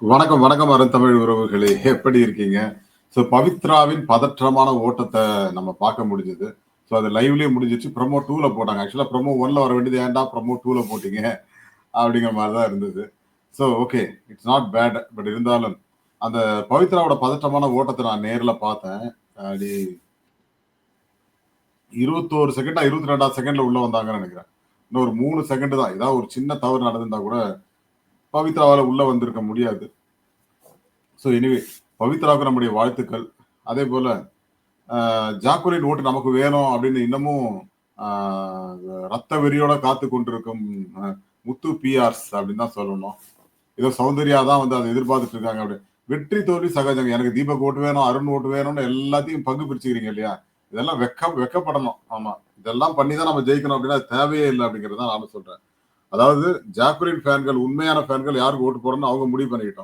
வணக்கம், வணக்கம் அருந்தமிழ் உறவுகளே! எப்படி இருக்கீங்க? பவித்ராவின் பதற்றமான ஓட்டத்த நம்ம பார்க்க முடிஞ்சது. அது லைவ்லயே முடிஞ்சிருச்சு. ப்ரோமோ 2ல போட்டாங்க. ஆக்சுவலா ப்ரோமோ 1ல வர வேண்டியது ஏன்டா ப்ரோமோ 2ல போட்டீங்க? அப்படிங்கிற மாரி தான் இருந்தது. Okay. It's not bad. But இருந்தாலும், அந்த பவித்ராவோட பதற்றமான ஓட்டத்த நான் நேர்ல பார்த்தேன். அப்படி 21 செகண்டா, 22வது செகண்ட்ல உள்ள வந்தாங்கன்னு நெனைக்கிறேன். இன்னும் ஒரு 3 செகண்ட் தான். ஏதாவது ஒரு சின்ன தவறு நடந்திருந்தா கூட, பவித்ராவால உள்ள வந்திருக்க முடியாது. எனிவே பவித்ராவுக்கு நம்முடைய வாழ்த்துக்கள். அதேபோல ஜாக்குலின் ஓட்டு நமக்கு வேணும் அப்படின்னு இன்னமும் ஆ ரத்த வெறியோட காத்துக் கொண்டிருக்கும் அ முத்து பிஆர்ஸ் அப்படின்னு தான் சொல்லணும். ஏதோ சௌந்தர்யா தான் வந்து அத எதிர்பார்த்துட்டு இருக்காங்க அப்படி. வெற்றி தோல்வி சகஜம். எனக்கு தீபக் ஓட்டு வேணும், அருண் ஓட்டு வேணும்னு எல்லாத்தையும் பங்கு பிரிச்சுக்கிறீங்க இல்லையா? இதெல்லாம் வெட்கப்படணும். ஆமா. இதெல்லாம் பண்ணி தான் நம்ம ஜெயிக்கணும் அப்படின்னா அது தேவையே இல்ல அப்படிங்கிறத தான் நானும் சொல்றேன். அதாவது ஜாக்குலின் ஃபேன்கள் உண்மையான ஃபேன்கள் யாருக்கு ஓட்டு போடணும்னு அவங்க முடிவு பண்ணிக்கிட்டோம்.